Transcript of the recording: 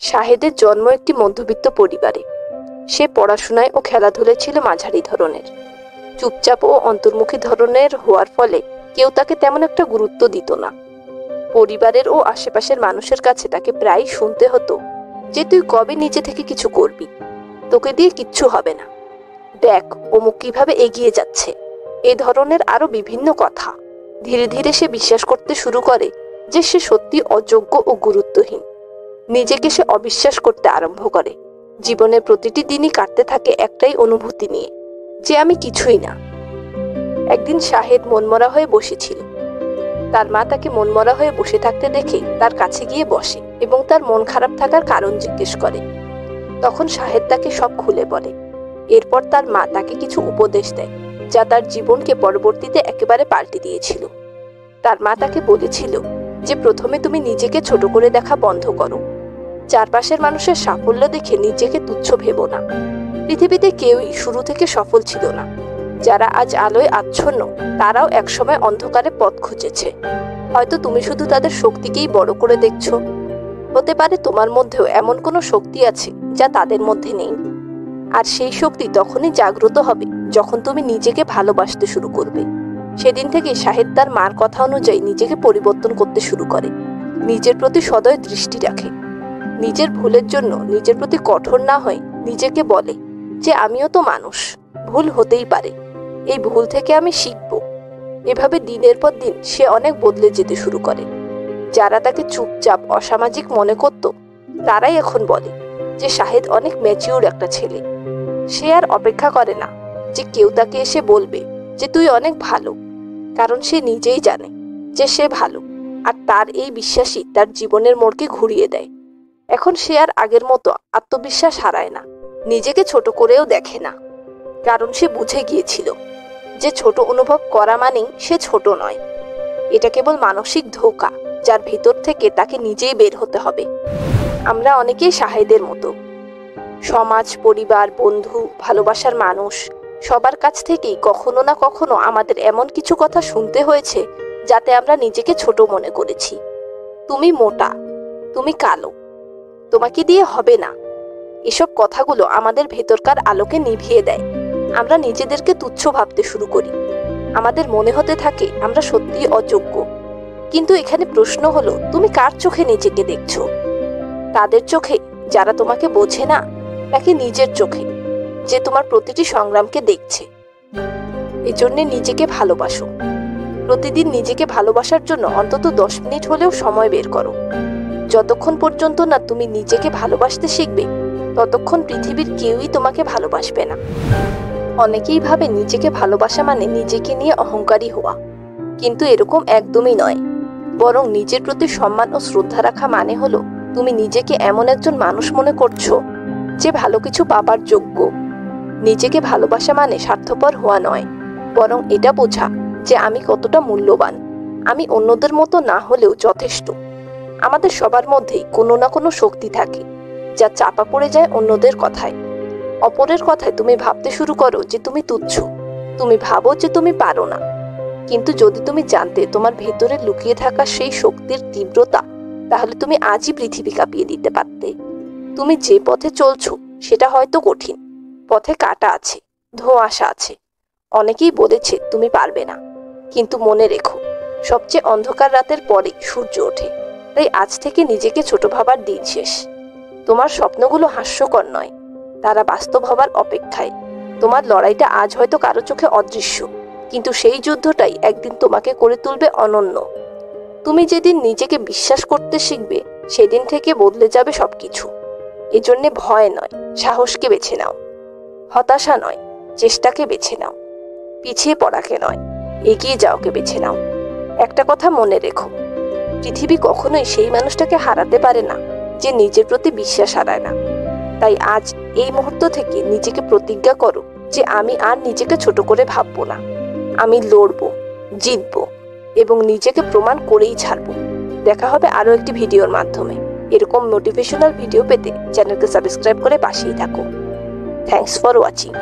শাহেদের জন্ম একটি মধ্যবিত্ত পরিবারে। সে পড়াশোনায় ও খেলাধুলায় ছিল মাঝারি ধরনের। চুপচাপ ও অন্তর্মুখী ধরনের হওয়ার ফলে কেউ তাকে তেমন একটা গুরুত্ব দিত না। পরিবারের ও আশেপাশের মানুষের কাছে তাকে প্রায় শুনতে হতো যে তুই কবে নিজে থেকে কিছু করবি, তোকে দিয়ে কিচ্ছু হবে না, দেখ অমুক কিভাবে এগিয়ে যাচ্ছে, এই ধরনের আরো বিভিন্ন কথা। ধীরে ধীরে সে বিশ্বাস করতে শুরু করে যে সে সত্যি অযোগ্য ও গুরুত্বহীন। নিজেকে সে অবিশ্বাস করতে আরম্ভ করে। জীবনের প্রতিটি দিনই কাটতে থাকে একটাই অনুভূতি নিয়ে, যে আমি কিছুই না। একদিন শাহেদ মনমরা হয়ে বসেছিল। তার মা তাকে মনমরা হয়ে বসে থাকতে দেখে তার কাছে গিয়ে বসে এবং তার মন খারাপ থাকার কারণ জিজ্ঞেস করে। তখন শাহেদ তাকে সব খুলে বলে। এরপর তার মা তাকে কিছু উপদেশ দেয়, যা তার জীবনকে পরবর্তীতে একেবারে পাল্টে দিয়েছিল। তার মা তাকে বলেছিল যে প্রথমে তুমি নিজেকে ছোট করে দেখা বন্ধ করো। চারপাশের মানুষের সাফল্য দেখে নিজেকে তুচ্ছ ভেবো না। পৃথিবীতে কেউই শুরু থেকে সফল ছিল না। যারা আজ আলোয় আচ্ছন্ন, তারাও একসময় অন্ধকারে পথ খুঁজেছে। হয়তো তুমি শুধু তাদের শক্তিকেই বড় করে দেখছো। হতে পারে তোমার মধ্যেও এমন কোনো শক্তি আছে যা তাদের মধ্যে নেই। আর সেই শক্তি তখনই জাগ্রত হবে যখন তুমি নিজেকে ভালোবাসতে শুরু করবে। সেদিন থেকে শাহেদ তার মার কথা অনুযায়ী নিজেকে পরিবর্তন করতে শুরু করে। নিজের প্রতি সদয় দৃষ্টি রাখে। নিজের ভুলের জন্য নিজের প্রতি কঠোর না হয়ে নিজেকে বলে যে আমিও তো মানুষ, ভুল হতেই পারে, এই ভুল থেকে আমি শিখব। এভাবে দিনের পর দিন সে অনেক বদলে যেতে শুরু করে। যারা তাকে চুপচাপ অসামাজিক মনে করত, তারাই এখন বলে যে শাহেদ অনেক ম্যাচিউর একটা ছেলে। সে আর অপেক্ষা করে না যে কেউ তাকে এসে বলবে যে তুই অনেক ভালো, কারণ সে নিজেই জানে যে সে ভালো। আর তার এই বিশ্বাসই তার জীবনের মোড়কে ঘুরিয়ে দেয়। এখন সে আর আগের মতো আত্মবিশ্বাস হারায় না, নিজেকে ছোট করেও দেখে না, কারণ সে বুঝে গিয়েছিল যে ছোট অনুভব করা মানেই সে ছোট নয়। এটা কেবল মানসিক ধোঁকা, যার ভিতর থেকে তাকে নিজেই বের হতে হবে। আমরা অনেকেই শাহেদের মতো। সমাজ, পরিবার, বন্ধু, ভালোবাসার মানুষ সবার কাছ থেকেই কখনো না কখনো আমাদের এমন কিছু কথা শুনতে হয়েছে যাতে আমরা নিজেকে ছোট মনে করেছি। তুমি মোটা, তুমি কালো, তোমাকে দিয়ে হবে না। এসব কথাগুলো আমাদের ভেতরকার আলোকে নিভিয়ে দেয়। আমরা নিজেদেরকে তুচ্ছ ভাবতে শুরু করি। আমাদের মনে হতে থাকে আমরা সত্যিই অযোগ্য। কিন্তু এখানে প্রশ্ন হলো, তুমি কার চোখে নিজেকে দেখছো? তাদের চোখে যারা তোমাকে বোঝে না, নাকি নিজের চোখে যে তোমার প্রতিটি সংগ্রামকে দেখছে? এজন্য নিজেকে ভালোবাসো। প্রতিদিন নিজেকে ভালোবাসার জন্য অন্তত 10 মিনিট হলেও সময় বের করো। যতক্ষণ পর্যন্ত না তুমি নিজেকে ভালোবাসতে শিখবে, ততক্ষণ পৃথিবীর কেউই তোমাকে ভালোবাসবে না। অনেকেই ভাবে নিজেকে ভালোবাসা মানে নিজেকে নিয়ে অহংকারী হওয়া, কিন্তু এরকম একদমই নয়। বরং নিজের প্রতি সম্মান ও শ্রদ্ধা রাখা মানে হলো তুমি নিজেকে এমন একজন মানুষ মনে করছো যে ভালো কিছু পাবার যোগ্য। নিজেকে ভালোবাসা মানে স্বার্থপর হওয়া নয়, বরং এটা বোঝা যে আমি কতটা মূল্যবান। আমি অন্যদের মতো না হলেও যথেষ্ট। আমাদের সবার মধ্যেই কোনো না কোনো শক্তি থাকে যা চাপা পড়ে যায় অন্যদের কথায়। অপরের কথায় তুমি ভাবতে শুরু করো যে তুমি তুচ্ছ। তুমি ভাবো যে তুমি পারো না। কিন্তু যদি তুমি জানতে তোমার ভেতরে লুকিয়ে থাকা সেই শক্তির তীব্রতা, তাহলে তুমি আজই পৃথিবী কাঁপিয়ে দিতে পারতে। তুমি যে পথে চলছো সেটা হয়তো কঠিন, পথে কাটা আছে, ধোঁয়াশা আছে। অনেকেই বলেছে তুমি পারবে না, কিন্তু মনে রেখো, সবচেয়ে অন্ধকার রাতের পরে সূর্য ওঠে। তাই আজ থেকে নিজেকে ছোট ভাবার দিন শেষ। তোমার স্বপ্নগুলো হাস্যকর নয়, তারা বাস্তব হবার অপেক্ষায়। তোমার লড়াইটা আজ হয়তো কারো চোখে অদৃশ্য, কিন্তু সেই যুদ্ধটাই একদিন তোমাকে করে তুলবে অনন্য। তুমি যেদিন নিজেকে বিশ্বাস করতে শিখবে, সেদিন থেকে বদলে যাবে সবকিছু। এজন্যে ভয় নয়, সাহসকে বেছে নাও। হতাশা নয়, চেষ্টাকে বেছে নাও। পিছিয়ে পড়াকে নয়, এগিয়ে যাওয়াকে বেছে নাও। একটা কথা মনে রেখো, পৃথিবী কখনোই সেই মানুষটাকে হারাতে পারে না যে নিজের প্রতি বিশ্বাস হারায় না। তাই আজ এই মুহূর্ত থেকে নিজেকে প্রতিজ্ঞা করো যে আমি আর নিজেকে ছোট করে ভাববো না। আমি লড়বো, জিতবো এবং নিজেকে প্রমাণ করেই ছাড়বো। দেখা হবে আরো একটি ভিডিওর মাধ্যমে। এরকম মোটিভেশনাল ভিডিও পেতে চ্যানেলকে সাবস্ক্রাইব করে পাশেই থাকো। Thanks for watching.